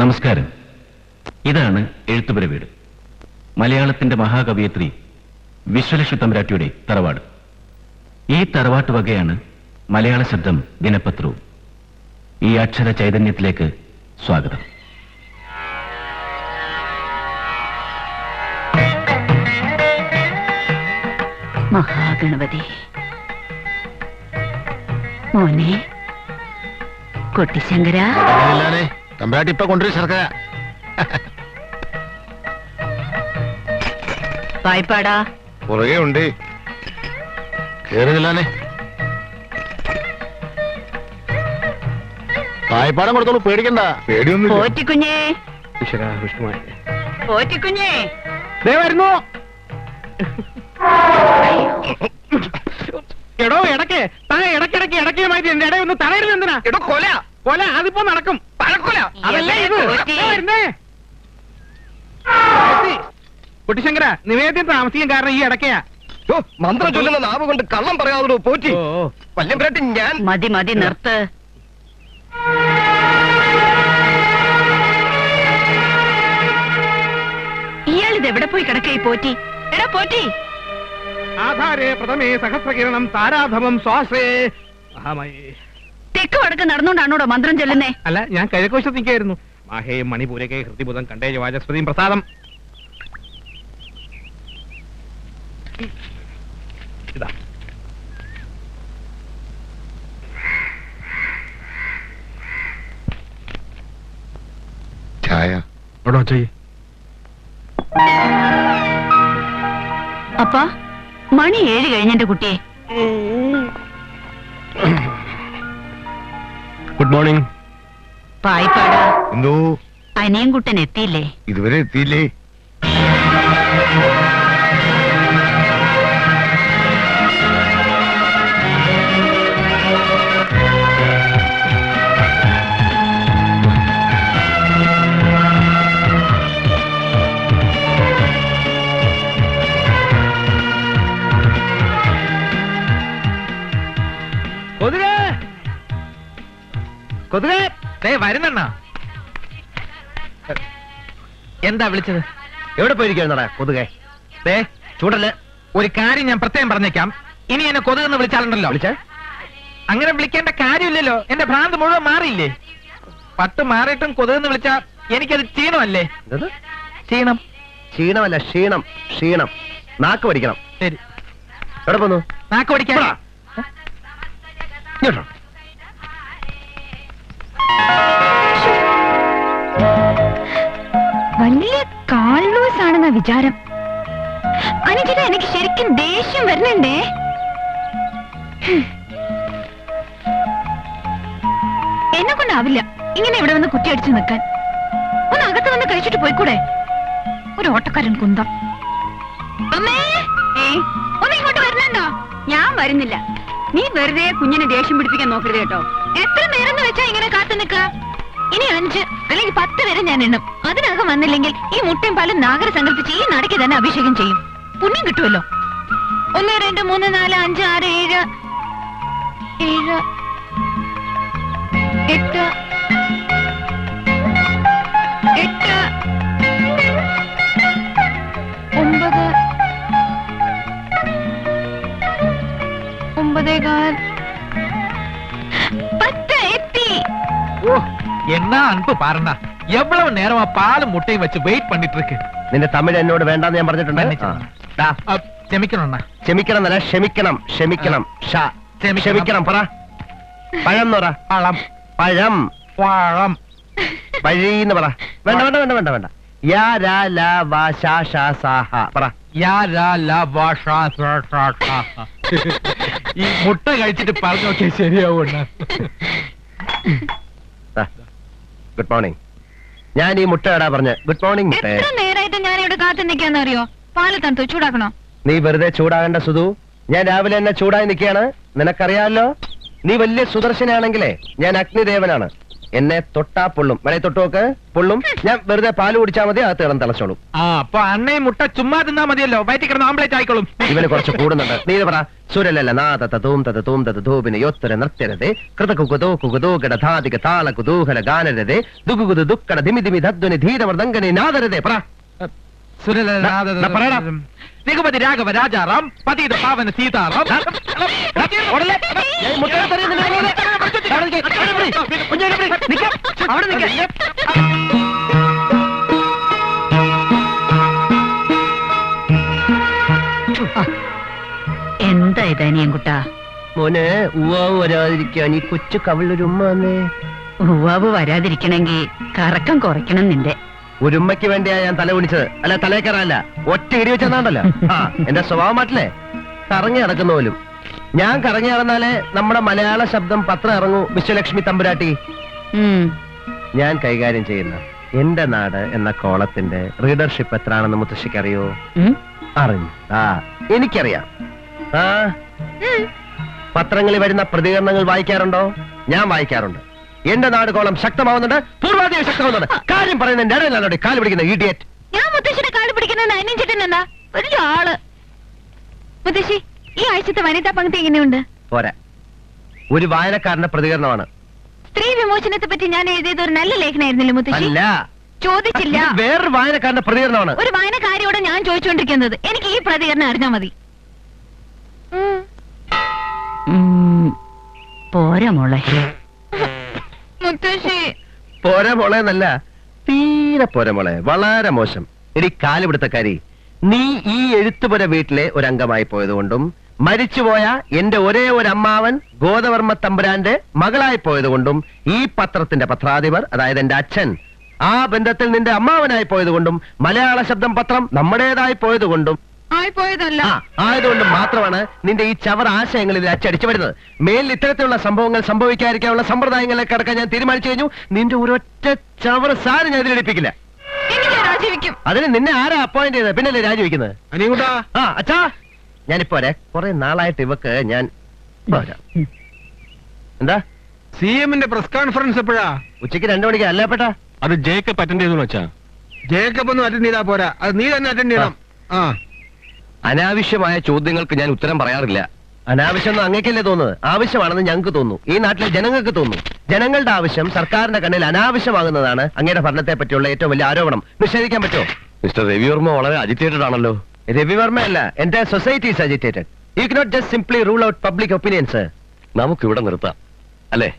നമസ്കാരം. ഇതാണ് എഴുത്തുപുര വീട്. മലയാളത്തിന്റെ മഹാകവയിത്രി വിശ്വലക്ഷ്മി തമ്പുരാട്ടിയുടെ തറവാട്. ഈ തറവാട്ട് വകയാണ് മലയാള ശബ്ദം ദിനപത്രവും. ഈ അക്ഷര ചൈതന്യത്തിലേക്ക് സ്വാഗതം. മഹാഗണപതി മോനെ കൊട്ടിശങ്കര തമ്പുരാട്ടി ഇപ്പൊ കൊണ്ടുവരും ശർക്കര. വായ്പാടാ പുറകെ ഉണ്ട്. കേറുന്നില്ലാനെ. വായ്പാടം കൊടുത്തോളൂ, പേടിക്കണ്ട. പേടിയൊന്നും പോറ്റിക്കുഞ്ഞേ പോറ്റിക്കുഞ്ഞേ വരുന്നു. എടോ ഇടയ്ക്ക് ഇടയ്ക്കിടയ്ക്ക് ഇടയ്ക്കുമായി എന്റെ ഇടയൊന്ന് തടയരുത്. എന്തിനാ എടോ കൊല കൊല അതിപ്പോ നടക്കും. പഴക്കൊല അതല്ലേ ഇത്. വരുന്നേ കുട്ടിശങ്കര, നിവേദ്യം താമസിക്കാൻ കാരണം ഈ ഇടയ്ക്കയാ. മന്ത്രം ചൊല്ലുന്ന നാവ് കൊണ്ട് കള്ളം പറയാതോ പോറ്റി. വല്യംപുരാട്ടി ഞാൻ മതി മതി നിർത്ത്. ഇയാളിത് എവിടെ പോയി കിടക്കായി പോറ്റി? എടാ പോറ്റി. ആധാരേ പ്രഥമേ സഹസ്രകിരണം താരാധമം ശ്വാസേ അഹമയേ. തെക്ക് വടക്ക് നടന്നുകൊണ്ടാണോടോ മന്ത്രം ചൊല്ലുന്നേ? അല്ല, ഞാൻ കിഴക്കുവശത്ത് നിൽക്കായിരുന്നു. മാഹേയും മണിപൂരകെ ഹൃതിബുധം കണ്ടേജ വാചസ്പതിയും പ്രസാദം. ഇതാ ചായ. അപ്പാ, മണി 7 കഴിഞ്ഞെന്റെ കുട്ടിയെ. Good morning. പായിപ്പാടാ, എന്തോ അനിയൻകുട്ടൻ എത്തിയില്ലേ? ഇതുവരെ എത്തിയില്ലേ? വരുന്നണ്ണ. എന്താ വിളിച്ചത്? എവിടെ പോയിരിക്കുന്നടാ കൊതുകെ? ചൂടല്ലേ. ഒരു കാര്യം ഞാൻ പ്രത്യേകം പറഞ്ഞേക്കാം. ഇനി എന്നെ കൊതുകെന്ന് വിളിച്ചാലുണ്ടല്ലോ. അങ്ങനെ വിളിക്കേണ്ട കാര്യമില്ലല്ലോ. എന്റെ ഭ്രാന്ത് മുഴുവൻ മാറിയില്ലേ? പട്ട് മാറിയിട്ടും കൊതുകെന്ന് വിളിച്ചാ എനിക്കത് ക്ഷീണമല്ലേ? ക്ഷീണം. ക്ഷീണമല്ല, ക്ഷീണം. ക്ഷീണം. നാക്ക് പഠിക്കണം. ശരി, എവിടെ പോന്നു? നാക്ക് പഠിക്കാൻ. വലിയ കാൾലൂസ് ആണെന്ന വിചാരം. അനുജിത, എനിക്ക് ശരിക്കും ദേഷ്യം വരുന്നുണ്ടേ. എന്നെ കൊണ്ടാവില്ല ഇങ്ങനെ ഇവിടെ വന്ന് കുറ്റിയടിച്ചു നിൽക്കാൻ. ഒന്ന് അകത്ത് വന്ന് കഴിച്ചിട്ട് പോയിക്കൂടെ? ഒരു ഓട്ടക്കാരൻ കുന്തം. ഒന്ന് ഇങ്ങോട്ട് വരുന്നുണ്ടോ? ഞാൻ വരുന്നില്ല. നീ വെറുതെ കുഞ്ഞിനെ ദേഷ്യം പിടിപ്പിക്കാൻ നോക്കരുത് കേട്ടോ. എത്ര നേരം വെച്ചാ ഇങ്ങനെ കാത്തു നിൽക്ക? ഇനി 5 അല്ലെങ്കിൽ 10 വരെ ഞാൻ എണ്ണും. അതിനകം വന്നില്ലെങ്കിൽ ഈ മുട്ടയും പാലും നാഗര സങ്കല്പിച്ച് ഈ നടക്ക് തന്നെ അഭിഷേകം ചെയ്യും. പുണ്യം കിട്ടുമല്ലോ. 1 2 3 4 5 6 7 7 8 8 9 9 10 എത്തി. என்ன அன்பு பாருண்ணா, எவ்வளவு நேரமா பாலும் முட்டையும் வச்சு வெயிட் பண்ணிட்டு இருக்கு. നിന്റെ തമിഴ് എന്നോട് വേണ്ടെന്ന് ഞാൻ പറഞ്ഞിട്ടുണ്ട്. ക്ഷമിക്കണണ്ണ. ക്ഷമിക്കണം എന്നല്ല, ക്ഷമിക്കണം. ക്ഷമിക്കണം. ക്ഷമിക്കണം. പറ. പഴം എന്ന് പറ. പഴം. പഴം. പഴം. വഴിന്ന് പറ. വേണ്ട വേണ്ട വേണ്ട വേണ്ട വേണ്ട. യാ രാ ലാ വാ ഷാ ഷാ സാ ഹ പറ. യാ രാ ലാ വാ ഷാ ഷാ ഷാ ഷാ. ഈ മുട്ട കഴിച്ചിട്ട് പറഞ്ഞു നോക്കിയാൽ ശരിയാവും. Good morning. ഞാൻ ഈ മുട്ട ഇടാ പറഞ്ഞ. Good morning. എത്ര നേരമായിട്ട് ഞാൻ ഇവിടെ കാത്തു നിൽക്കാന്നറിയോ? പാല് തണുത്തു, ചൂടാക്കണോ? നീ വെറുതെ ചൂടാകേണ്ട സുധു. ഞാൻ രാവിലെ തന്നെ ചൂടായി നിൽക്കുകയാണ്. നിനക്കറിയാമല്ലോ, നീ വലിയ സുദർശനാണെങ്കിലേ ഞാൻ അഗ്നിദേവനാണ്. എന്നെ തൊട്ടാ പൊള്ളും. വേണേ തൊട്ട് നോക്ക്, പൊള്ളും. ഞാൻ വെറുതെ പാല് കുടിച്ചാൽ മതി, അകത്ത് കിടന്ന് തിളച്ചോളും. ആ അപ്പൊ അണ്ണയും മുട്ട ചുമ്മാ തിന്നാ മതിയല്ലോ, വയറ്റിൽ കിടന്ന് ആംപ്ലേറ്റ് ആയിക്കോളും. ഇവന് കുറച്ച് കൂടുന്നുണ്ട്. നീ ഇത് പറ. സുരലല്ല നാദ തൂം തൂം യോത്തര നൃത്യരതേ കൃതകുകുതോ കുകുതോ ഗടധാതിക താള കുതൂഹല ഗാനരതേ ദുഗുകുതു ദുഃഖട ധിമി ധിമി ധദ്വനി ധീരമർദ്ദങ്കനെ നാദരതേ. പറ. പറയടാ. രഘുപതി രാഘവ രാജാറാം പതിയുടെ പാവന സീതാറാം. ഓടല്ലേ? ഞാൻ മുട്ടയെ തെറിയുന്നില്ല. അവിടെ നിൽക്ക്. അവിടെ പിടി. കുഞ്ഞാനെ പിടി. നിൽക്ക്. അവിടെ നിൽക്ക്. എന്താ ഇതനിയൻകുട്ടാ? മോനെ ഉവാവ് വരാതിരിക്കാൻ ഈ കൊച്ചു കവിളൊരു ഉമ്മ വന്നേ. ഉവാവ് വരാതിരിക്കണമെങ്കിൽ കറക്കം കുറയ്ക്കണം നിന്റെ. ഒരു ഉമ്മയ്ക്ക് വേണ്ടിയാ ഞാൻ തല കുണിച്ചത്, അല്ല തലേ കയറാനല്ല. ഒറ്റ ഇടി വെച്ചെന്നാണ്ടല്ലോ. ആ എന്റെ സ്വഭാവം മാറ്റില്ലേ? കറങ്ങി നടക്കുന്ന പോലും. ഞാൻ കറങ്ങി നടന്നാലേ നമ്മുടെ മലയാള ശബ്ദം പത്രം ഇറങ്ങൂ. വിശ്വലക്ഷ്മി തമ്പുരാട്ടി. ഞാൻ കൈകാര്യം ചെയ്യുന്ന എന്റെ നാട് എന്ന കോളത്തിന്റെ റീഡർഷിപ്പ് എത്രയാണെന്ന് മുത്തശ്ശിക്ക് അറിയോ? അറിഞ്ഞു. ആ എനിക്കറിയാം. ആ പത്രങ്ങളിൽ വരുന്ന പ്രതികരണങ്ങൾ വായിക്കാറുണ്ടോ? ഞാൻ വായിക്കാറുണ്ട്. എന്റെ നാട് കോളം ശക്തമാവുന്നുണ്ട്, പൂർവാധികം ശക്തമാവുന്നുണ്ട്. കാര്യം പറയുന്നതിന്റെ ഇടയിലാണോ കാല് പിടിക്കുന്ന ഇഡിയറ്റ്? ഞാൻ മുത്തശ്ശിയുടെ കാല് പിടിക്കുന്ന അനിയൻചേട്ടൻ വലിയ ആള്. മുത്തശ്ശി, ഈ ആഴ്ചത്തെ വനിതാ പങ്ക്തി എങ്ങനെയുണ്ട്? പോരാ. ഒരു വായനക്കാരന്റെ പ്രതികരണമാണ്. സ്ത്രീ വിമോചനത്തെ പറ്റി ഞാൻ എഴുതിയത് ഒരു നല്ല ലേഖനായിരുന്നില്ല മുത്തശ്ശി? അല്ല, ചോദിച്ചില്ല. വേറൊരു വായനക്കാരന്റെ പ്രതികരണമാണ്. ഒരു വായനക്കാരിയോട് ഞാൻ ചോദിച്ചുകൊണ്ടിരിക്കുന്നത്. എനിക്ക് ഈ പ്രതികരണം അറിഞ്ഞാൽ മതി. പോരാ മോളെ. മുത്തശ്ശി പോരാ മോളെ എന്നല്ല, തീരെ പോരാ മോളെ. വളരെ മോശം. എടി കാലുപിടുത്തക്കാരി, നീ ഈ എഴുത്തുപുര വീട്ടിലെ ഒരു അംഗമായി പോയതുകൊണ്ടും മരിച്ചുപോയ എന്റെ ഒരേ ഒരു അമ്മാവൻ ഗോദവർമ്മ തമ്പുരാന്റെ മകളായി പോയതുകൊണ്ടും ഈ പത്രത്തിന്റെ പത്രാധിപർ, അതായത് എന്റെ അച്ഛൻ, ആ ബന്ധത്തിൽ നിന്റെ അമ്മാവനായി പോയതുകൊണ്ടും മലയാള ശബ്ദം പത്രം നമ്മുടേതായി പോയതുകൊണ്ടും ആയതുകൊണ്ട് മാത്രമാണ് നിന്റെ ഈ ചവർ ആശയങ്ങളിൽ അച്ചടിച്ചു വരുന്നത്. മേലിൽ ഇത്തരത്തിലുള്ള സംഭവങ്ങൾ സംഭവിക്കാതിരിക്കാനുള്ള സമ്പ്രദായങ്ങളിലേക്ക് കടക്കാൻ ഞാൻ തീരുമാനിച്ചു കഴിഞ്ഞു. നിന്റെ ഒരൊറ്റ ചവർ സാരം ഞാൻ ഇതിലെടുപ്പിക്കില്ല. അതിന് നിന്നെ ആരാ അപ്പോയിന്റ് ചെയ്തത്? പിന്നല്ലേ രാജിവെക്കുന്നത്? ആ അച്ഛാ, ഞാനിപ്പോ കുറെ നാളായിട്ട് ഇവക്ക് ഞാൻ എന്താ CM-ന്റെ പ്രസ് കോൺഫറൻസ് എപ്പോഴാ? ഉച്ചയ്ക്ക് 2 മണിക്ക്. അല്ലേ പെട്ടാ? അത് ജേക്കബ് അറ്റൻഡ് ചെയ്തു വെച്ചാ. ജേക്കബ് ഒന്നും അറ്റൻഡ് ചെയ്താ പോരാ, അത് നീ തന്നെ അറ്റൻഡ് ചെയ്യണം. അനാവശ്യമായ ചോദ്യങ്ങൾക്ക് ഞാൻ ഉത്തരം പറയാറില്ല. അനാവശ്യം അങ്ങേക്കല്ലേ തോന്നുന്നത്? ആവശ്യമാണെന്ന് ഞങ്ങൾക്ക് തോന്നുന്നു, ഈ നാട്ടിലെ ജനങ്ങൾക്ക് തോന്നുന്നു. ജനങ്ങളുടെ ആവശ്യം സർക്കാരിന്റെ കണ്ണിൽ അനാവശ്യമാകുന്നതാണ് അങ്ങയുടെ ഭരണത്തെ പറ്റിയുള്ള ഏറ്റവും വലിയ ആരോപണം. നിഷേധിക്കാൻ പറ്റുമോ? മിസ്റ്റർ രവിവർമ്മ വളരെ അജിറ്റേറ്റഡ് ആണല്ലോ. രവിവർമ്മ അല്ല, എന്റെ society is agitated. You cannot just simply rule out public opinions. നമുക്ക് ഇവിടെ നിർത്താം അല്ലേ?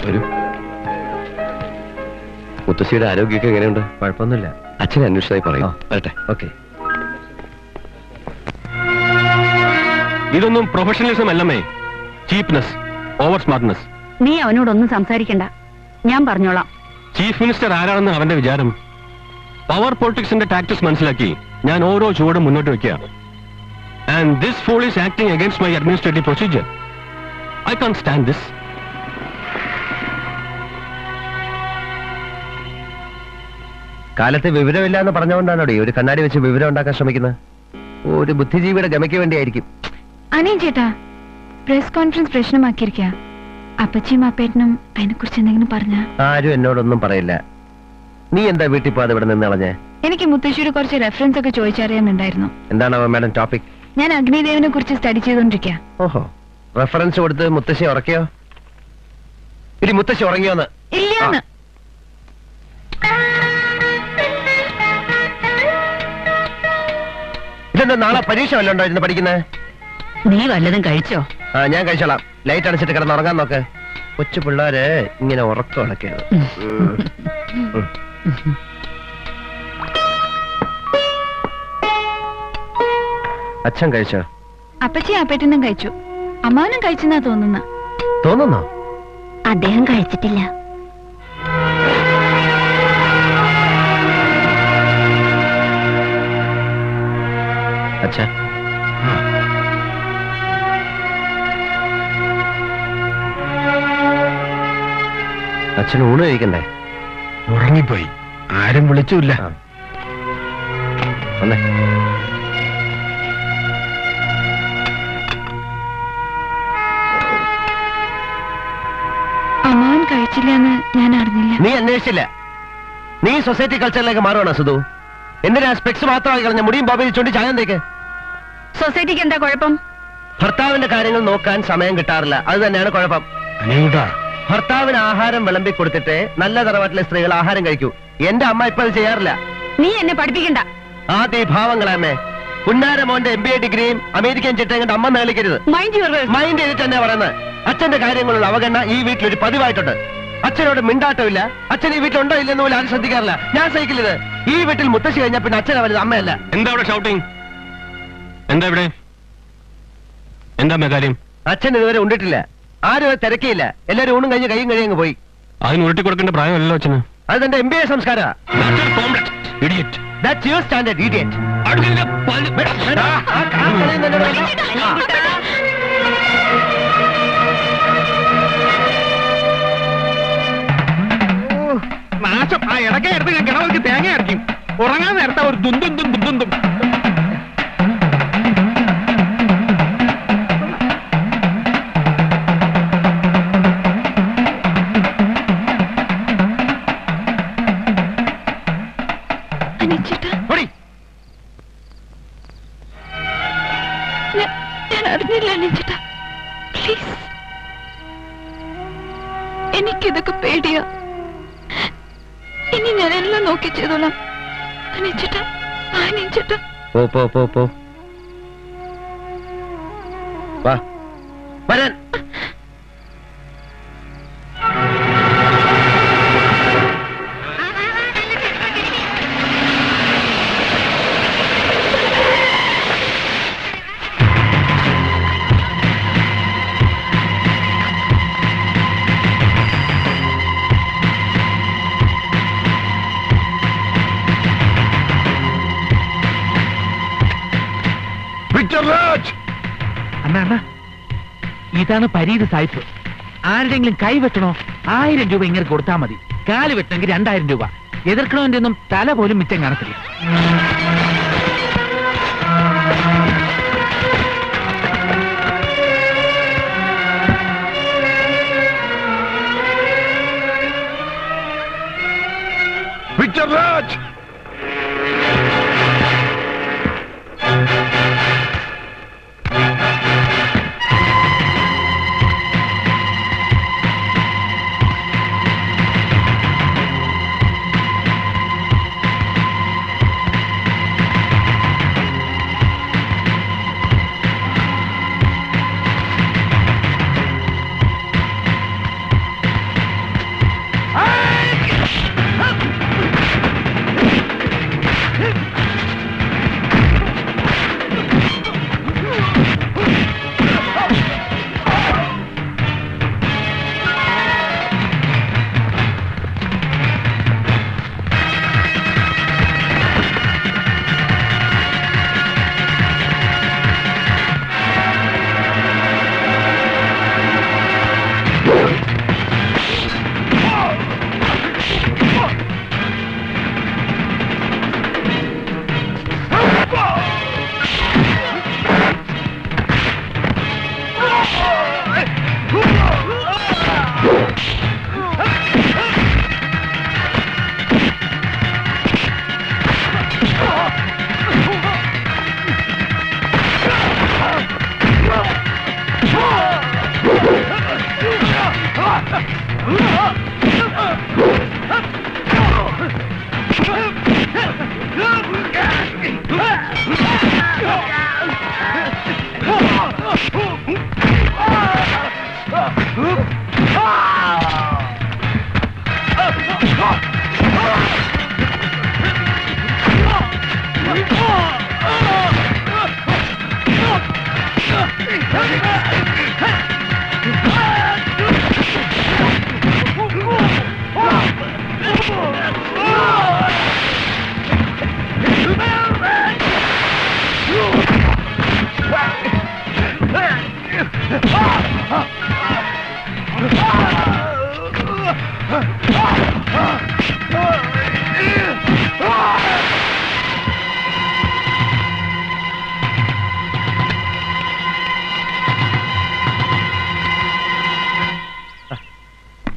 വരൂ. മുത്തശ്ശിയുടെ ആരോഗ്യമൊക്കെ എങ്ങനെയുണ്ട്? കുഴപ്പമൊന്നുമില്ല. അച്ഛനെ അന്വേഷിച്ചായി പറയും. വരട്ടെ. ഓക്കെ. ഇതൊന്നും പ്രൊഫഷണലിസം അല്ലമ്മേ, ചീപ്നെസ്, ഓവർ സ്മാർട്ട്നെസ്. നീ അവനോടൊന്നും സംസാരിക്കണ്ട, ഞാൻ പറഞ്ഞോളാം. ചീഫ് മിനിസ്റ്റർ ആരാണെന്ന് അവന്റെ വിചാരം? പവർ പൊളിറ്റിക്സിന്റെ ടാക്ടിക്സ് മനസ്സിലാക്കി ഞാൻ ഓരോ ചുവടും മുന്നോട്ട് വെക്കുക. And this fall is acting against my administrative procedure. I can't stand this. കാലത്ത് വിവരമില്ല എന്ന് പറഞ്ഞുകൊണ്ടാണോ ഒരു കണ്ണാടി വെച്ച് വിവരം ഉണ്ടാക്കാൻ ശ്രമിക്കുന്നത്? ഒരു ബുദ്ധിജീവിയുടെ ഗമയ്ക്ക് വേണ്ടിയായിരിക്കും. അനിയൻ ചേട്ടാ, പ്രസ് കോൺഫറൻസ് പ്രശ്നമാക്കിയിരിക്ക. അപ്പച്ചിയും അപ്പേട്ടനും അതിനെ കുറിച്ച് എന്തെങ്കിലും പറഞ്ഞ? ആരും എന്നോടൊന്നും പറയില്ല. നീ എന്താ വീട്ടിൽ പോകാതെ ഇവിടെ നിന്ന് കളഞ്ഞേ? എനിക്ക് മുത്തശ്ശിയുടെ കുറച്ച് റെഫറൻസ് ഒക്കെ ചോദിച്ചറിയാനുണ്ടായിരുന്നു. എന്താണ് മാഡം ടോപ്പിക്? ഞാൻ അഗ്നിദേവനെ കുറിച്ച് സ്റ്റഡി ചെയ്തോണ്ടിരിക്കുക. ഓഹോ, റെഫറൻസ് കൊടുത്ത് മുത്തശ്ശി ഉറക്കിയോ? ഇനി മുത്തശ്ശി ഉറങ്ങിയോന്ന്? ഇല്ലാന്ന്. ഇതെന്താ നാളെ പരീക്ഷ വല്ലതും ഉണ്ടോ ഇരുന്ന് പഠിക്കുന്നത്? നീ വല്ലതും കഴിച്ചോ? ആ ഞാൻ കഴിച്ചോളാം. ലൈറ്റ് അടിച്ചിട്ട് കിടന്ന് ഉറങ്ങാൻ നോക്ക്. കൊച്ചു പിള്ളേര് ഇങ്ങനെ ഉറക്കം ഇളക്കിയത്. അച്ഛൻ കഴിച്ചോ? അപ്പച്ചി അപ്പേട്ടനും കഴിച്ചു, അമ്മാവനും കഴിച്ചെന്നാ തോന്നുന്നോ? അദ്ദേഹം കഴിച്ചിട്ടില്ല. അച്ഛാ, അച്ഛൻ ഊണ് കഴിക്കണ്ടേ? ഉറങ്ങിപ്പോയി, ആരും വിളിച്ചില്ല. അന്വേഷിച്ചില്ല എന്ന് ഞാൻ അറിഞ്ഞില്ല. നീ അന്വേഷിച്ചില്ല, നീ സൊസൈറ്റി കൾച്ചറിലേക്ക് മാറുവാണ് സുധു. എന്തിനാ സ്പെക്സ് മാത്രമായി കളഞ്ഞ മുടിയും ബോബയും ചൂണ്ടി ചായം തേക്ക്? സൊസൈറ്റിക്ക് എന്താ കുഴപ്പം? ഭർത്താവിന്റെ കാര്യങ്ങൾ നോക്കാൻ സമയം കിട്ടാറില്ല, അത് തന്നെയാണ് കുഴപ്പം. അനിയൂട്ടാ, ഭർത്താവിന് ആഹാരം വിളമ്പി കൊടുത്തിട്ട് നല്ല തറവാട്ടിലെ സ്ത്രീകൾ ആഹാരം കഴിക്കൂ. എന്റെ അമ്മ ഇപ്പൊ അത് ചെയ്യാറില്ല. നീ എന്നെ പഠിപ്പിക്കണ്ട. ആദ്യ ഭാവങ്ങളമ്മേ, പുന്നാര മോന്റെ MBA ഡിഗ്രിയും അമേരിക്കൻ ചിട്ടയും കണ്ട് അമ്മ മേളിക്കരുത്. മൈൻഡ് ചെയ്തിട്ട് തന്നെ പറയുന്നത്. അച്ഛന്റെ കാര്യങ്ങളുള്ള അവഗണന ഈ വീട്ടിലൊരു പതിവായിട്ടുണ്ട്. അച്ഛനോട് മിണ്ടാട്ടമില്ല. അച്ഛൻ ഈ വീട്ടിലുണ്ടോ ഇല്ലെന്ന് പോലും ആരും ശ്രദ്ധിക്കാറില്ല. ഞാൻ സഹിക്കില്ലത്. ഈ വീട്ടിൽ മുത്തശ്ശി കഴിഞ്ഞാൽ പിന്നെ അച്ഛനാ വലുത്, അമ്മയല്ല. എന്താ ഇവിടെ ഷൗട്ടിങ്? എന്താ ഇവിടെ എന്താ കാര്യം? അച്ഛൻ ഇതുവരെ ഉണ്ടിട്ടില്ല, ആരും അത് തിരക്കിയില്ല. എല്ലാരും ഊണും കഴിഞ്ഞ് കൈയും കഴിയങ്ങ് പോയി. അതിന് ഉരുട്ടി കൊടുക്കേണ്ട പ്രായമല്ലോ അച്ഛന്. അത് തന്റെ MBA സംസ്കാര. That's your standard, idiot. നാശം. ആ ഇടയ്ക്ക് എടുത്ത് ഞാൻ കിണവർക്ക് തേങ്ങ അരക്കും. ഉറങ്ങാൻ നേരത്തെ ഒരു ദുന്തും ദുന്തും. ഞാൻ അറിഞ്ഞില്ല അനിച്ചേട്ടാ, പ്ലീസ്. എനിക്കിതൊക്കെ പേടിയാ. ഇനി ഞാൻ എല്ലാം നോക്കി ചെയ്തോളാം. അനിച്ചേട്ടാ, അനിച്ചേട്ടാ. പോ വാ വരാൻ. അണ്ണ, ഇതാണ് പരീത് സായിപ്പ്. ആരുടെങ്കിലും കൈ വെട്ടണോ 1000 രൂപ ഇങ്ങനെ കൊടുത്താൽ മതി. കാല് വെട്ടണമെങ്കിൽ 2000 രൂപ. എതിർക്കണോന്റെ ഒന്നും തല പോലും മിച്ചം കാണത്തില്ല. വിക്ടർ രാജ്,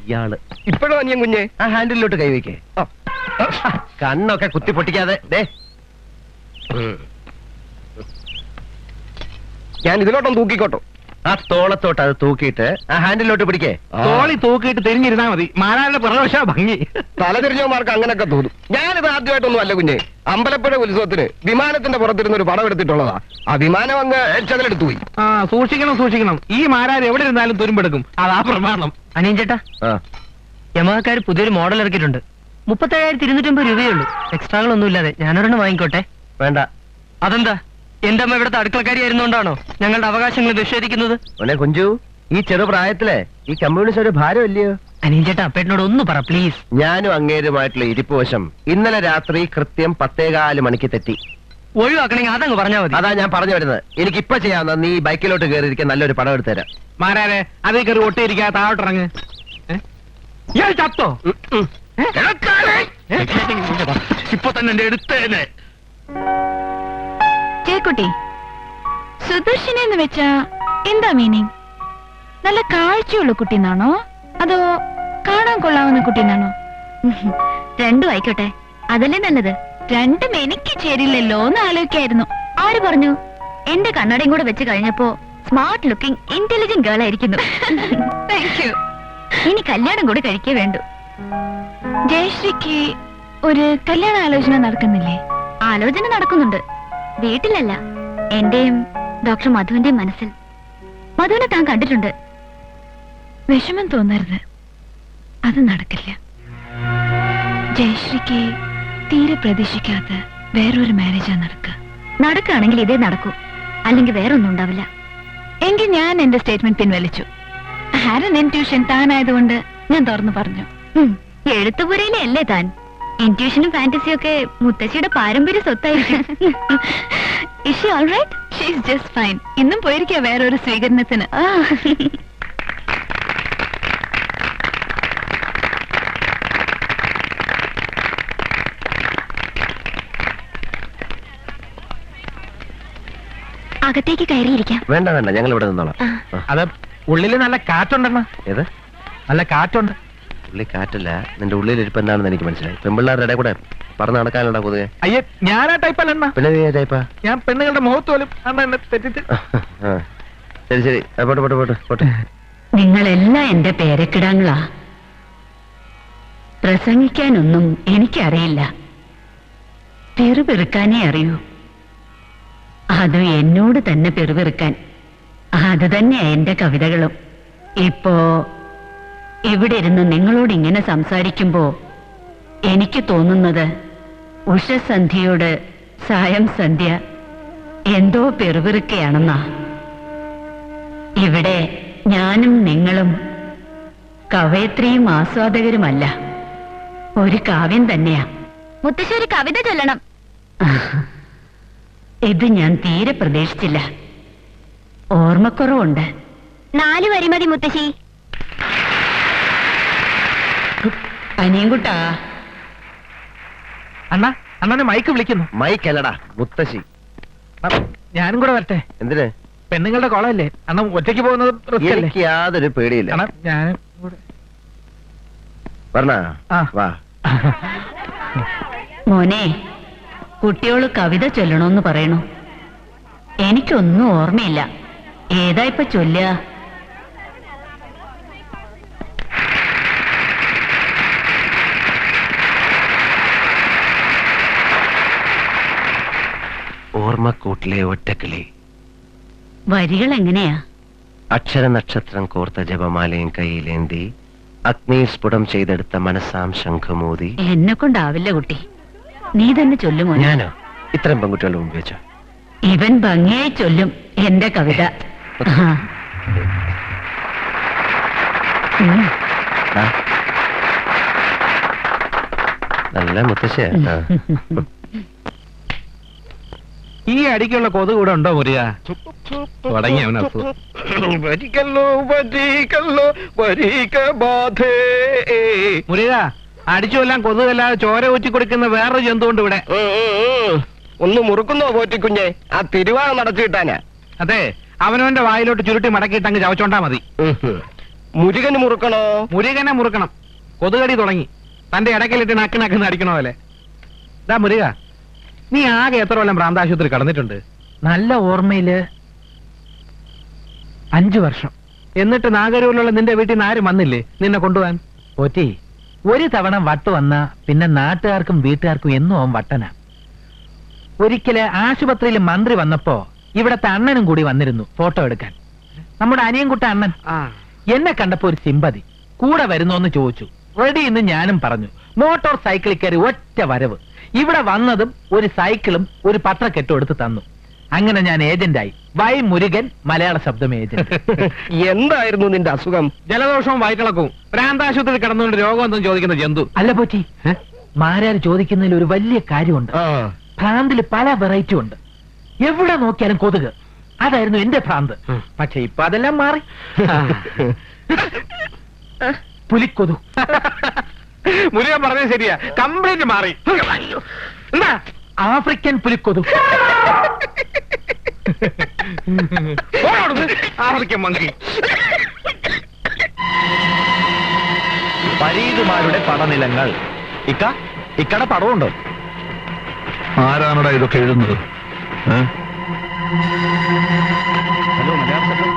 ഇയാള് ഇപ്പോഴും അനിയൻ കുഞ്ഞെ ആ ഹാൻഡിലോട്ട് കൈവയ്ക്കേ കണ്ണൊക്കെ കുത്തി പൊട്ടിക്കാതെ ദേ ഞാൻ ഇതിലോട്ടൊന്ന് തൂക്കിക്കോട്ടോ. ആ തോളത്തോട്ട് അത് തൂക്കിയിട്ട് ആ ഹാൻഡിലോട്ട് പിടിക്കേ. തോളി തൂക്കിയിട്ട് തിരിഞ്ഞിരുന്നാ മതി. മാനാരുടെ പ്രവേശ ഭംഗി. തലതിരിഞ്ഞവന്മാർക്ക് അങ്ങനെയൊക്കെ തോന്നും. ഞാനിത് ആദ്യമായിട്ടൊന്നും അല്ല കുഞ്ഞെ. അമ്പലപ്പുഴ ഉത്സവത്തിന് വിമാനത്തിന്റെ പുറത്തിരുന്ന ഒരു പടം എടുത്തിട്ടുള്ളതാ. ആ വിമാനം അങ്ങ് ചതിലെടുത്തു പോയി. ആ സൂക്ഷിക്കണം. ഈ മാരാർ എവിടെ ഇരുന്നാലും തുരുമ്പെടുക്കും. അതാ പ്രമാണം. അനിയൻ ചേട്ടാ, യമഹക്കാർ പുതിയൊരു മോഡൽ ഇറക്കിയിട്ടുണ്ട്. 37,250 രൂപയുള്ളൂ. എക്സ്ട്രാകളൊന്നും ഇല്ലാതെ. ഞാനൊരെണ്ണം വാങ്ങിക്കോട്ടെ? വേണ്ട. അതെന്താ? എന്റെ അമ്മ ഇവിടുത്തെ അടുക്കളക്കാരി ആയിരുന്നോണ്ടാണോ ഞങ്ങളുടെ അവകാശങ്ങൾ നിഷേധിക്കുന്നത്? മോനെ കുഞ്ചു, ഈ ചെറുപ്രായത്തിലെ ഈ കമ്മ്യൂണിസ്റ്റ് ഒരു ഭാരമല്ലയോ? അനിയൻ ചേട്ടാ, അപ്പേട്ടനോട് ഒന്ന് പറ പ്ലീസ്. ഞാനും അങ്ങേരുമായിട്ടുള്ള ഇരിപ്പുവശം ഇന്നലെ രാത്രി കൃത്യം 10:15 മണിക്ക് തെറ്റി. ഒഴിവാക്കണമെങ്കിൽ അതങ്ങ് പറഞ്ഞാൽ മതി. അതാ ഞാൻ പറഞ്ഞു വരുന്നത്. എനിക്കിപ്പോ ചെയ്യാവുന്ന നീ ബൈക്കിലോട്ട് കയറിയിരിക്കാൻ നല്ലൊരു പടം എടുത്തുതരാം. മാരാരെ അതേ കയറി ഒട്ടിയിരിക്കാ താഴോട്ടിറങ്ങ്. ഇയാൾ ചത്തോ? ഇപ്പൊ തന്നെ എന്റെ എടുത്തേനെ. ചേക്കുട്ടി, സുദർശന എന്ന് വെച്ചാ എന്താ മീനിങ്? നല്ല കാഴ്ചയുള്ള കുട്ടിന്നാണോ അതോ കാണാൻ കൊള്ളാവുന്ന കുട്ടിന്നാണോ? രണ്ടും ആയിക്കോട്ടെ, അതല്ലേ നല്ലത്. രണ്ടും എനിക്ക് ചേരില്ലല്ലോ എന്ന് ആലോചിക്കായിരുന്നു. ആര് പറഞ്ഞു? എന്റെ കണ്ണടയും കൂടെ വെച്ച് കഴിഞ്ഞപ്പോ സ്മാർട്ട് ലുക്കിംഗ് ഇന്റലിജന്റ് ഗേൾ ആയിരിക്കുന്നു. Thank you. ഇനി കല്യാണം കൂടി കഴിക്കേ വേണ്ടു. ജയശ്രീക്ക് ഒരു കല്യാണ ആലോചന നടക്കുന്നില്ലേ? ആലോചന നടക്കുന്നുണ്ട്. വീട്ടിലല്ല, എന്റെയും ഡോക്ടർ മധുവിന്റെയും മനസ്സിൽ. മധുവിനെ താൻ കണ്ടിട്ടുണ്ട്. വിഷമം തോന്നരുത്, അത് നടക്കില്ല. ജയശ്രീക്ക് തീരെ പ്രതീക്ഷിക്കാത്ത വേറൊരു മാരേജാ നടക്കുകയാണെങ്കിൽ ഇതേ നടക്കൂ, അല്ലെങ്കിൽ വേറൊന്നും ഉണ്ടാവില്ല. എങ്കിൽ ഞാൻ എന്റെ സ്റ്റേറ്റ്മെന്റ് പിൻവലിച്ചു. ഹാരൻ ഇൻട്യൂഷൻ താനായതുകൊണ്ട് ഞാൻ തുറന്നു പറഞ്ഞു. എഴുത്തുപുരയിലെ അല്ലേ താൻ? ഇൻട്യൂഷനും ഫാന്റസിയും ഒക്കെ മുത്തശ്ശിയുടെ പാരമ്പര്യ സ്വത്തായിരിക്കും. Is she all right? She is just fine. ഇന്നും പോയിരിക്കുക വേറൊരു സ്വീകരണത്തിന്. അകത്തേക്ക് കയറിയിരിക്കാം. വേണ്ട വേണ്ട, ഞങ്ങൾ ഇവിടെ നിന്നോളാം. അത് ഉള്ളില് നല്ല കാറ്റുണ്ടെന്ന. ഏത് നല്ല കാറ്റുണ്ട്. ഉള്ളി കാറ്റല്ല, നിന്റെ ഉള്ളിലിരിപ്പ് എന്താണെന്ന് എനിക്ക് മനസ്സിലായി. പെൺപിള്ളേരുടെ ഇടയിൽ കൂടെ പറന്ന് നടക്കാനുണ്ടാ പൊതുവെ. അയ്യേ, ഞാനാ ടൈപ്പല്ല. പിന്നെ നീ ടൈപ്പാ? ഞാൻ പെണ്ണുങ്ങളുടെ മുഖത്ത് പോലും എന്നെ തെറ്റിച്ച്. ശരി പോട്ടെ. നിങ്ങളെല്ലാം എന്റെ പേരക്കിടാങ്ങളാ. പ്രസംഗിക്കാനൊന്നും എനിക്കറിയില്ല, പെറുപെറുക്കാനേ അറിയൂ. അതും എന്നോട് തന്നെ പെറുപെറുക്കാൻ. അത് തന്നെയാ എന്റെ കവിതകളും. ഇപ്പോ ഇവിടെ ഇരുന്ന് നിങ്ങളോട് ഇങ്ങനെ സംസാരിക്കുമ്പോ എനിക്ക് തോന്നുന്നത് ഉഷസന്ധ്യയോട് സായം സന്ധ്യ എന്തോ പെറുപെറുക്കയാണെന്നാ. ഇവിടെ ഞാനും നിങ്ങളും കവയത്രിയും ആസ്വാദകരുമല്ല, ഒരു കാവ്യം തന്നെയാ. മുത്തശ്ശി ഒരു കവിത ചൊല്ലണം. ഇത് ഞാൻ തീരെ പ്രതീക്ഷിച്ചില്ല. ഓർമ്മക്കുറവുണ്ട്. 4 വരി മതി മുത്തശ്ശി. അനിയൻകുട്ടാ, അണ്ണനെ മൈക്ക് വിളിക്കുന്നു. മൈക്കല്ലടാ, മുത്തശ്ശി. ഞാനും കൂടെ വരട്ടെ? എന്തിന്? പെണ്ണുങ്ങളുടെ കോളല്ലേ അണ്ണൻ ഒറ്റയ്ക്ക് പോകുന്നത് റിസ്ക് അല്ലേ? എനിക്ക് യാതൊരു പേടിയില്ല. അണ്ണാ ഞാനും കൂടെ. പറഞ്ഞാ ആ. വാ. മോനെ, കുട്ടിയോള് കവിത ചൊല്ലണോന്ന് പറയണു. എനിക്കൊന്നും ഓർമ്മയില്ല. ഏതാ ഇപ്പൊ ചൊല്ലുക? ഓർമ്മക്കൂട്ടിലെ ഒറ്റക്കിളി. വരികൾ എങ്ങനെയാ? അക്ഷരനക്ഷത്രം കോർത്ത ജപമാലയും കയ്യിലേന്തി അഗ്നിയിൽ സ്ഫുടം ചെയ്തെടുത്ത മനസ്സാം ശംഖുമോദി. എന്നെ കൊണ്ടാവില്ല കുട്ടി, നീ തന്നെ ചൊല്ലുമോ. ഞാനോ? ഇത്തരം പെൺകുട്ടികളുടെ മുമ്പ് വെച്ചോ? ഇവൻ ഭംഗിയായി ചൊല്ലും എന്റെ കവിത. നല്ല മുത്തശ്ശിയാ. ഈ അടിക്കുള്ള കൊതുക് കൂടെ ഉണ്ടോ മുറിയ? തുടങ്ങി അവൻ അസുഖം. മുറിയ അടിച്ചു കൊല്ലാൻ കൊതുകല്ലാതെ ചോര ഊറ്റി കൊടുക്കുന്ന വേറൊരു ജന്തുണ്ട് ഇവിടെ. ഒന്ന് മുറുക്കുന്നോ പോറ്റിക്കുഞ്ഞെ? ആ തിരുവാണം നടച്ചു കിട്ടാനാ. അതെ, അവനവന്റെ വായിലോട്ട് ചുരുട്ടി മടക്കിയിട്ട് അങ്ങ് ചവച്ചോണ്ടാ മതി. മുരുകന് മുറുക്കണോ? മുരുകനെ മുറുക്കണം. കൊതുകടി തുടങ്ങി. തന്റെ ഇടയ്ക്കലിട്ട് നക്കിനക്കുന്ന അടിക്കണ പോലെ. ദാ മുരുക, നീ ആകെ എത്ര കൊല്ലം ഭ്രാന്താശുപത്രി കടന്നിട്ടുണ്ട്? നല്ല ഓർമ്മയില് 5 വർഷം. എന്നിട്ട് നാഗരൂരിലുള്ള നിന്റെ വീട്ടിൽ നിന്ന് ആരും വന്നില്ലേ നിന്നെ കൊണ്ടുപോകാൻ? പോറ്റി, ഒരു തവണ വട്ട് വന്ന പിന്നെ നാട്ടുകാർക്കും വീട്ടുകാർക്കും എന്നും അവൻ വട്ടനാ. ഒരിക്കല് ആശുപത്രിയിൽ മന്ത്രി വന്നപ്പോ ഇവിടത്തെ അണ്ണനും കൂടി വന്നിരുന്നു ഫോട്ടോ എടുക്കാൻ. നമ്മുടെ അനിയൻകുട്ട അണ്ണൻ. എന്നെ കണ്ടപ്പോ ഒരു സിമ്പതി. കൂടെ വരുന്നോന്ന് ചോദിച്ചു. റെഡി എന്ന് ഞാനും പറഞ്ഞു. മോട്ടോർ സൈക്കിളിൽ കയറി ഒറ്റ വരവ്. ഇവിടെ വന്നതും ഒരു സൈക്കിളും ഒരു പത്രക്കെട്ടും എടുത്ത് തന്നു. അങ്ങനെ ഞാൻ ഏജന്റായി. വൈ മുരുകൻ, മലയാള ശബ്ദം ഏജന്റ്. എന്തായിരുന്നു നിന്റെ അസുഖം? ജലദോഷവും വയറ്റിളക്കവും. ഭ്രാന്താശുപത്രിയിൽ കിടന്നുകൊണ്ട് രോഗം ഒന്നും ചോദിക്കുന്ന ജന്തു അല്ല പോറ്റി. മാരാർ ചോദിക്കുന്നതിൽ ഒരു വലിയ കാര്യമുണ്ട്. ഭ്രാന്തിൽ പല വെറൈറ്റി ഉണ്ട്. എവിടെ നോക്കിയാലും കൊതുക്. അതായിരുന്നു എന്റെ ഭ്രാന്ത്. പക്ഷെ ഇപ്പൊ അതെല്ലാം മാറി. പുലിക്കൊതു. മുരുകൻ പറഞ്ഞത് ശരിയാ, കംപ്ലീറ്റ് മാറി. എന്താ ആഫ്രിക്കൻ പുലിക്കൊതു. African monkey. പരീതുമാരുടെ പടനിലങ്ങൾ. ഇക്കടെ പടമുണ്ടോ? ആരാണടാ ഇതൊക്കെ എഴുതുന്നത്? ഹലോ, മലയാളം ശബ്ദം.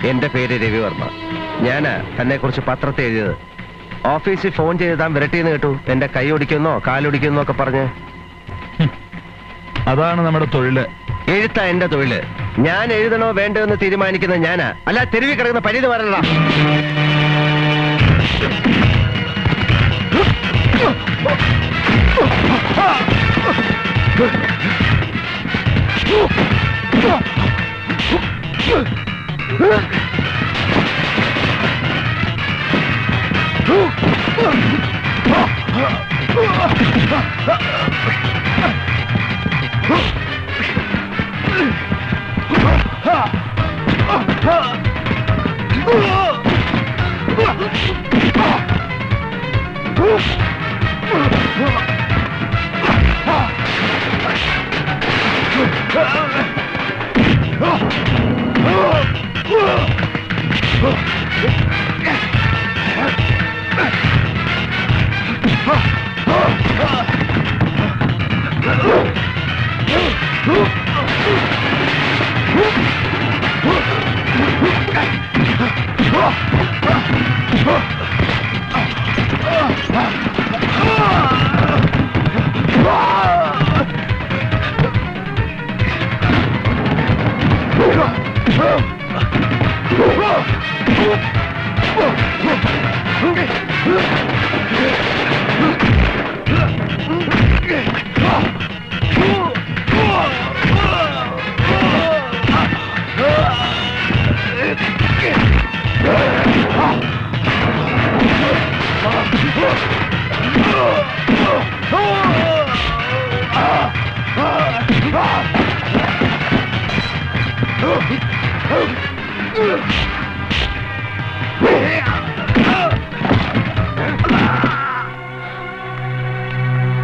എന്റെ പേര് രവിവർമ്മ. ഞാനാ തന്നെ കുറിച്ച് പത്രത്തിൽ എഴുതിയത്. ഓഫീസിൽ ഫോൺ ചെയ്ത് താൻ വിരട്ടിന്ന് കേട്ടു. എന്റെ കൈ ഒടിക്കുന്നോ കാലൊടിക്കുന്നോ ഒക്കെ പറഞ്ഞ്. അതാണ് നമ്മുടെ തൊഴില്. എഴുത്താ എന്റെ തൊഴില്. ഞാൻ എഴുതണോ വേണ്ടോ എന്ന് തീരുമാനിക്കുന്നത് ഞാനാ, അല്ല തെരുവിൽ കിടക്കുന്ന പരീത് വരണ്ട.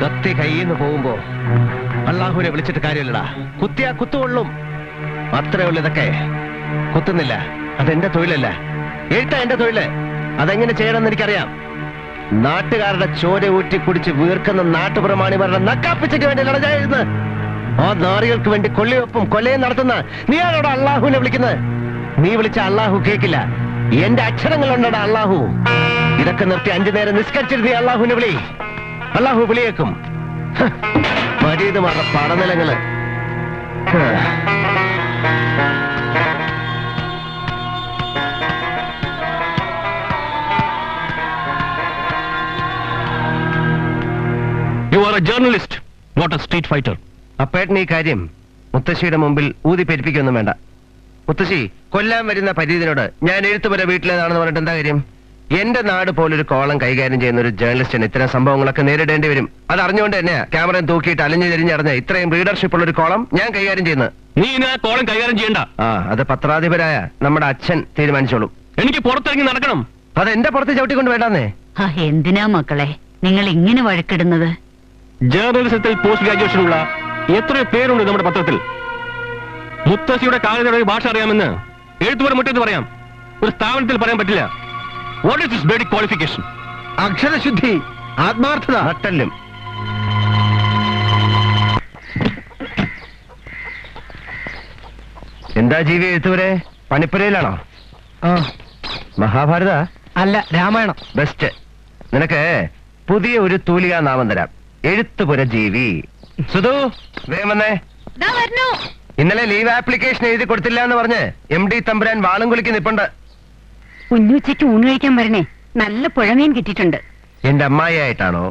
കത്തി കയ്യിന്ന് പോകുമ്പോ അള്ളാഹുവിനെ വിളിച്ചിട്ട് കാര്യമില്ലടാ. കുത്തിയാ കുത്തുകൊള്ളും. അത്രേ ഉള്ളു. ഇതൊക്കെ കുത്തുന്നില്ല. അതെന്റെ തൊഴിലല്ല. എഴുത്താ എന്റെ തൊഴില്. അതെങ്ങനെ ചെയ്യണമെന്ന് എനിക്കറിയാം. നാട്ടുകാരുടെ ചോര ഊറ്റി കുടിച്ച് വീർക്കുന്ന നാട്ടുപ്രമാണിമാരുടെ നക്കാപ്പിച്ചയ്ക്ക് വേണ്ടിയല്ല ഞാൻ എഴുതുന്നത്. ആ നാറികൾക്ക് വേണ്ടി കൊള്ളിയൊപ്പും കൊലയും നടത്തുന്ന നീയാണോടാ അള്ളാഹുവിനെ വിളിക്കുന്നത്? നീ വിളിച്ച അള്ളാഹു കേൾക്കില്ല. എന്റെ അക്ഷരങ്ങളുണ്ടടാ അള്ളാഹു. ഇതൊക്കെ നിർത്തി 5 നേരം നിസ്കരിച്ചിരുന്ന അള്ളാഹുവിനെ വിളി. അള്ളാഹു വിളിയേക്കും. മരീതുമാരുടെ പടനിലങ്ങള്. You are a journalist, not a street fighter. അപ്പേട്ടൻ ഈ കാര്യം മുത്തശ്ശിയുടെ മുമ്പിൽ ഊതി പെരുപ്പിക്കൊന്നും വേണ്ട. മുത്തശ്ശി, കൊല്ലാൻ വരുന്ന പരീതിനോട് ഞാൻ എഴുത്തുപുര വീട്ടിലേതാണെന്ന് പറഞ്ഞിട്ട് എന്താ കാര്യം? എന്റെ നാട് പോലൊരു കോളം കൈകാര്യം ചെയ്യുന്ന ഒരു ജേർണലിസ്റ്റിന് ഇത്തരം സംഭവങ്ങളൊക്കെ നേരിടേണ്ടി വരും. അത് അറിഞ്ഞുകൊണ്ട് തന്നെയാ ക്യാമറയും തൂക്കിയിട്ട് അലിഞ്ഞു തിരിഞ്ഞറിഞ്ഞ ഇത്രയും റീഡർഷിപ്പ് ഉള്ള ഒരു കോളം ഞാൻ കൈകാര്യം ചെയ്യുന്നത്. നീ ഇനി ആ കോളം കൈകാര്യം ചെയ്യണ്ട. അത് പത്രാധിപരായ നമ്മുടെ അച്ഛൻ തീരുമാനിച്ചോളും. എനിക്ക് പുറത്തിറങ്ങി നടക്കണം. അത് എന്റെ പുറത്ത് ചവിട്ടിക്കൊണ്ട് വേണ്ടാന്നേ. എന്തിനാ മക്കളെ നിങ്ങൾ ഇങ്ങനെ വഴക്കിടുന്നത്? ജേർണലിസത്തിൽ പോസ്റ്റ് ഗ്രാജുവേഷൻ ഉള്ള എത്രയോ പേരുണ്ട് നമ്മുടെ പത്രത്തിൽ. മുത്തശ്ശിയുടെ കാലയുടെ ഭാഷ അറിയാമെന്ന് എഴുത്തുപുറം മുറ്റത്ത് പറയാം, ഒരു സ്ഥാപനത്തിൽ പറയാൻ പറ്റില്ല. What is this basic qualification? അക്ഷരശുദ്ധി, ആത്മാർത്ഥത, നട്ടല്ലും. എന്താ ജീവി എഴുത്തുവരെ പണിപ്പുരയിലാണോ? മഹാഭാരത അല്ല, രാമായണം. ബെസ്റ്റ്. നിനക്ക് പുതിയ ഒരു തൂലികാ നാമം തരാം, എഴുത്തുപുര ജീവി. സുധു, വേഗം വന്നേ. ദാ വരണു. ഇന്നലെ ലീവ് ആപ്ലിക്കേഷൻ എഴുതി കൊടുത്തില്ല എന്ന് പറഞ്ഞ് MD തമ്പുരാൻ വാളും കുളിക്ക് നിപ്പുണ്ട്. കുഞ്ഞുച്ചയ്ക്ക് ഊണ് കഴിക്കാൻ വരണേ, നല്ല പുഴമീൻ കിട്ടിയിട്ടുണ്ട്. എന്റെ അമ്മായിയായിട്ടാണോ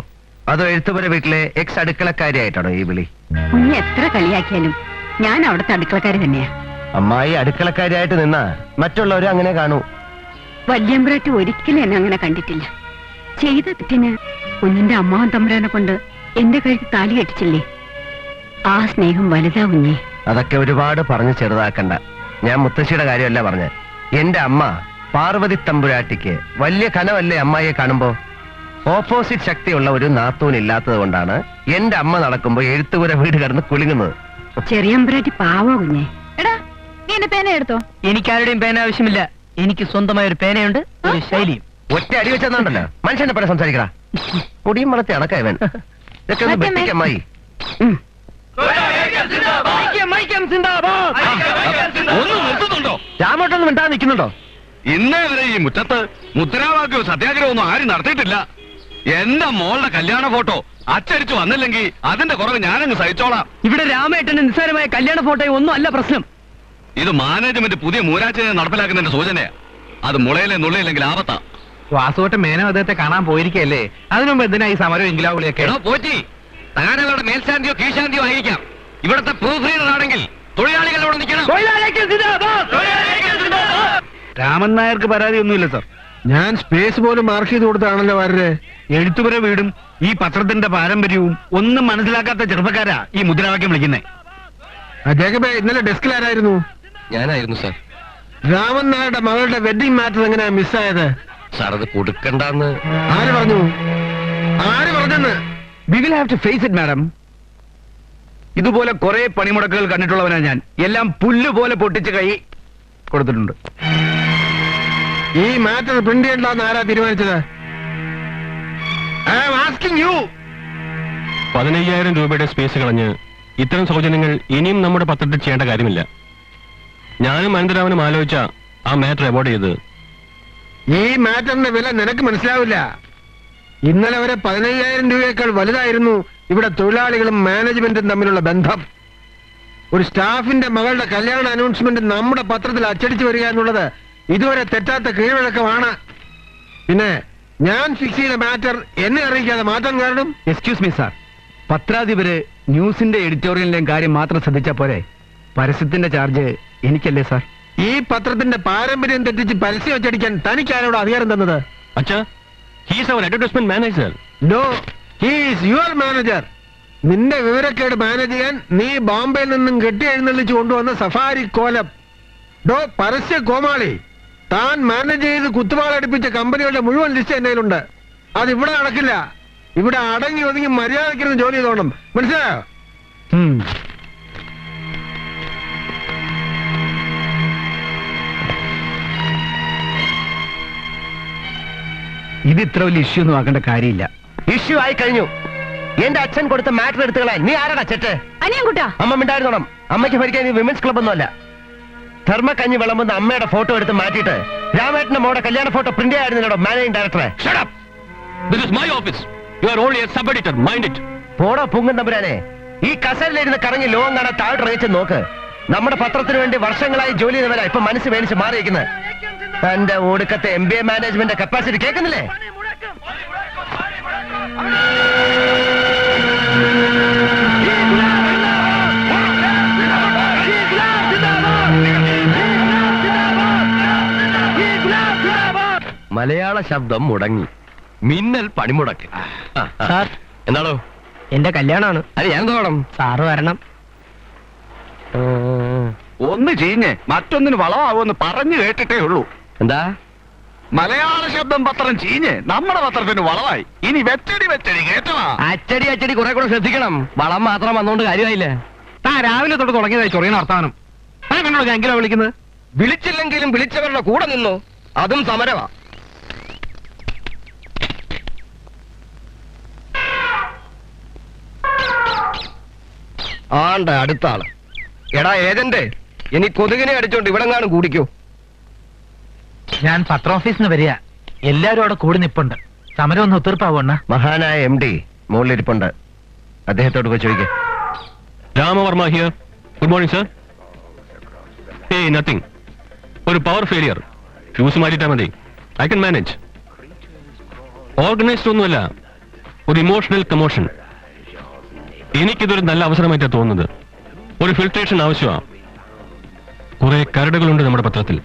അതോ എഴുത്തുപുര വീട്ടിലെ എക്സ് അടുക്കളക്കാരിയായിട്ടാണോ ഈ വിളി? കുഞ്ഞ് എത്ര കളിയാക്കിയാലും ഞാൻ അവിടുത്തെ അടുക്കളക്കാരി തന്നെയാ. അമ്മായി അടുക്കളക്കാരിയായിട്ട് നിന്നാ മറ്റുള്ളവരും അങ്ങനെ കാണൂ. വല്യമ്പ്രാട്ടി ഒരിക്കലും എന്നെ അങ്ങനെ കണ്ടിട്ടില്ല. ചെയ്ത തെറ്റിന് കുഞ്ഞിന്റെ അമ്മാവൻ തമ്പുരാനെ കൊണ്ട് എന്റെ കഴുത്ത് താലി കെട്ടിച്ചില്ലേ, ആ സ്നേഹം വലുതാ കുഞ്ഞേ. അതൊക്കെ ഒരുപാട് പറഞ്ഞ് ചെറുതാക്കണ്ട. ഞാൻ മുത്തശ്ശിയുടെ കാര്യമല്ല പറഞ്ഞ്. എന്റെ അമ്മ പാർവതി തമ്പുരാട്ടിക്ക് വലിയ കനവല്ലേ അമ്മായിയെ കാണുമ്പോ? ഓപ്പോസിറ്റ് ശക്തിയുള്ള ഒരു നാത്തൂൻ ഇല്ലാത്തത് കൊണ്ടാണ് എന്റെ അമ്മ നടക്കുമ്പോ എഴുത്തുപുര വീട് കിടന്ന് കുലുങ്ങുന്നത്. ചെറിയമ്പ്രാട്ടി പാവോ കുഞ്ഞേ. എടാ, നീ എന്റെ പേന എടുത്തോ. എനിക്കാരുടെയും പേന ആവശ്യമില്ല. എനിക്ക് സ്വന്തമായ ഒരു പേനയുണ്ട്, ഒരു ശൈലിയും. ഒറ്റ അടി വെച്ചെന്നുണ്ടല്ലോ മനുഷ്യനെ പോലെ സംസാരിക്കടാ. പൊടിയും വളർത്തി അടക്കായവൻ. ഇതൊക്കെ ഒന്ന് വെട്ടിക്ക് അമ്മായി. രാമോട്ടൊന്നും മിണ്ടാതെ നിൽക്കുന്നുണ്ടോ? ഇന്നേ വരെ ഈ മുറ്റത്ത് മുദ്രാവാക്യവും സത്യാഗ്രഹമൊന്നും ആരും നടത്തിയിട്ടില്ല. എന്റെ മോളുടെ കല്യാണ ഫോട്ടോ അച്ചടിച്ചു വന്നില്ലെങ്കിൽ അതിന്റെ കുറവ് ഞാനങ്ങ് സഹിച്ചോളാം. ഇവിടെ രാമേട്ടന്റെ നിസ്സാരമായ കല്യാണ ഫോട്ടോ ഒന്നും അല്ല പ്രശ്നം. ഇത് മാനേജ്മെന്റ് പുതിയ മൂരാച്ചിനെ നടപ്പിലാക്കുന്നതിന്റെ സൂചനയാ. അത് മുളയിലെ നുള്ളയില്ലെങ്കിൽ ആപത്താ. വാസുവട്ട മേനോ അദ്ദേഹത്തെ കാണാൻ പോയിരിക്കല്ലേ, അതിനുമുമ്പ് എന്തിനാ ഈ സമരവും എങ്കിലാവുളിയൊക്കെ? പോറ്റി താനവരുടെ മേൽശാന്തിയോ കീഴ്ശാന്തിയോ ആയിരിക്കാം. ഇവിടുത്തെ പ്രൂഫ് റീഡർ ആണെങ്കിൽ തൊഴിലാളികളോട് നിൽക്കണം. രാമൻ നായർക്ക് പരാതിയൊന്നുമില്ല സാർ. ഞാൻ സ്പേസ് പോലും മാർക്ക് ചെയ്ത് കൊടുത്താണല്ലോ വരരെ. എഴുത്തുപുര വീടും ഈ പത്രത്തിന്റെ പാരമ്പര്യവും ഒന്നും മനസ്സിലാക്കാത്ത ചെറുപ്പക്കാരാ ഈ മുദ്രാവാക്യം വിളിക്കുന്നേ. ജേക്കബേ, ഇന്നലെ ഡെസ്കിലാരായിരുന്നു? ഞാനായിരുന്നു സാർ. രാമൻ നായരുടെ മകളുടെ വെഡിങ് മാറ്റർ എങ്ങനെയാ മിസ്സായത്? സാർ അത് കൊടുക്കണ്ടെന്ന് ആര് പറഞ്ഞു? ആര് പറഞ്ഞെന്ന്? We will have to face it madam. ഇതുപോലെ കുറെ പണിമുടക്കുകൾ കണ്ടിട്ടുള്ളവനാ ഞാൻ. എല്ലാം പുല്ല് പോലെ പൊട്ടിച്ച് കൈ കൊടുത്തിട്ടുണ്ട്. ഈ മാറ്റർ പ്രിന്റ് ചെയ്യണ്ടെന്ന് ആരാ തീരുമാനിച്ചത്? 15,000 രൂപയുടെ സ്പേസ് കളഞ്ഞ് ഇത്തരം സൗജന്യങ്ങൾ ഇനിയും നമ്മുടെ പത്രത്തിൽ ചെയ്യേണ്ട കാര്യമില്ല. ഞാനും അനന്തരാമനും ആലോചിച്ച ആ മാറ്റർ അവോയ്ഡ് ചെയ്ത്. ഈ മാറ്ററിന്റെ വില നിനക്ക് മനസ്സിലാവില്ല. ഇന്നലെ വരെ 15,000 രൂപയേക്കാൾ വലുതായിരുന്നു ഇവിടെ തൊഴിലാളികളും മാനേജ്മെന്റും തമ്മിലുള്ള ബന്ധം. ഒരു സ്റ്റാഫിന്റെ മകളുടെ കല്യാണ അനൗൺസ്മെന്റ് നമ്മുടെ പത്രത്തിൽ അച്ചടിച്ചു വരിക എന്നുള്ളത് ഇതുവരെ തെറ്റാത്ത കീഴ്വഴക്കമാണ്. പിന്നെ ഞാൻ ഫിക്സ് ചെയ്ത മാറ്റർ എന്നെ അറിയിക്കാതെ മാറ്റാൻ കാരണം? എക്സ്ക്യൂസ് മീ സാർ, പത്രാധിപര് ന്യൂസിന്റെ എഡിറ്റോറിയലിന്റെയും കാര്യം മാത്രം ശ്രദ്ധിച്ചാ പോരെ? പരസ്യത്തിന്റെ ചാർജ് എനിക്കല്ലേ സാർ? ഈ പത്രത്തിന്റെ പാരമ്പര്യം തെറ്റിച്ച് പരസ്യം അച്ചടിക്കാൻ തനിക്ക് ആരോട് അധികാരം തന്നത്? അച്ഛാ, he is our advertisement manager. No, he is your manager. നിന്റെ വിവരക്കേട് മാനേജ് ചെയ്യാൻ നീ ബോംബെയിൽ നിന്നും കെട്ടി എഴുന്നള്ളിച്ചു കൊണ്ടുവന്ന സഫാരി കോലം. ഡോ പരസ്യ കോമാളി, താൻ മാനേജ് ചെയ്ത് കുത്തുവാളടിപ്പിച്ച കമ്പനികളുടെ മുഴുവൻ ലിസ്റ്റ് എന്റെ കയ്യിലുണ്ട്. അതിവിടെ നടക്കില്ല. ഇവിടെ അടങ്ങി ഒതുങ്ങി മര്യാദയ്ക്കിരുന്ന് ജോലി ചെയ്തോണം, മനസ്സിലായോ? ഇത് ഇത്ര വലിയ ഇഷ്യൂ ഒന്നും ആക്കേണ്ട കാര്യമില്ല. ഇഷ്യൂ ആയി കഴിഞ്ഞു. എന്റെ അച്ഛൻ കൊടുത്ത മാറ്റർ എടുത്തുകളാൻ നീ ആരാടാ ചെറ്റ്? അനിയൻകുട്ടാ, അമ്മ മിണ്ടായിരുന്നോണം. അമ്മയ്ക്ക് ഭരിക്കാൻ വിമൻസ് ക്ലബ് ഒന്നുമല്ല. ധർമ്മക്കഞ്ഞി വിളമ്പുന്ന അമ്മയുടെ ഫോട്ടോ എടുത്ത് മാറ്റിയിട്ട് രാമേട്ടന്റെ മോടെ കല്യാണ ഫോട്ടോ പ്രിന്റ് ആയിരുന്നല്ലോ മാനേജിംഗ് ഡയറക്ടറെ. Shut up! This is my office. You are only a sub-editor. Mind it. പോടോ പുങ്ങൻ തമ്പുരാനെ. ഈ കസലിലിരുന്ന് കറങ്ങി ലോകം കാണാൻ താഴോട്ട് ഇറങ്ങിച്ച് നോക്ക്. നമ്മുടെ പത്രത്തിന് വേണ്ടി വർഷങ്ങളായി ജോലി ചെയ്തവരാ ഇപ്പൊ മനസ്സ് മേടിച്ച് മാറിയിരിക്കുന്നത്. തന്റെ ഒടുക്കത്തെ MBA മാനേജ്മെന്റ് കപ്പാസിറ്റി കേൾക്കുന്നില്ലേ? മലയാള ശബ്ദം മുടങ്ങി. മിന്നൽ പണിമുടക്ക്. സാർ, എന്താണോ? എന്റെ കല്യാണമാണ്. അത് ഞാൻ തോണം. സാറ് വരണം. ഒന്ന് ചീഞ്ഞ് മറ്റൊന്നിന് വളമാവുമെന്ന് പറഞ്ഞു കേട്ടിട്ടേ ഉള്ളൂ. എന്താ? മലയാള ശബ്ദം പത്രം ചീഞ്ഞ് നമ്മുടെ പത്രത്തിന് വളവായി. ഇനി വെച്ചടി കേട്ടവാ. അച്ചടി കുറെ കൂടെ ശ്രദ്ധിക്കണം. വളം മാത്രം വന്നോണ്ട് കാര്യമായില്ല. താൻ രാവിലെ തൊട്ട് തുടങ്ങിയതായി ചൊറിയുന്ന വർത്താനം. താൻ കണ്ടോ ഞാൻ എങ്കിലോ വിളിക്കുന്നത്? വിളിച്ചില്ലെങ്കിലും വിളിച്ചവരുടെ കൂടെ നിന്നു. അതും സമരവാ. ആണ്ട അടുത്ത ആള്. എടാ ഏജന്റ്, ഇനി കൊതുകിനെ അടിച്ചോണ്ട് ഇവിടെ കാണും കൂടിക്കോ. ഞാൻ പത്ര ഓഫീസിൽ നിന്ന് വരിക. എല്ലാരും അവിടെ കൂടി നിപ്പുണ്ട്. സമരം ഒന്ന് ഒത്തീർപ്പാവണ്ണ. മഹാനായ MD മുകളിലിരിപ്പുണ്ട്. അദ്ദേഹത്തോട് പോയി ചോദിക്കാം. Ramavarma here. Good morning sir. ഏയ് നത്തിങ്. ഒരു പവർ ഫെയിലിയർ. ഫ്യൂസ് മാറ്റിട്ടാ മതി. I can manage. ഓർഗനൈസ്ഡ് ഒന്നുമല്ല, ഒരു ഇമോഷണൽ കമോഷൻ. എനിക്കിതൊരു നല്ല അവസരമായിട്ടാണ് തോന്നുന്നത്. ഒരു ഫിൽട്രേഷൻ ആവശ്യമാണ്. കുറെ കരടുകളുണ്ട് നമ്മുടെ പത്രത്തിൽ,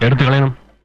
എടുത്തു കളയണം.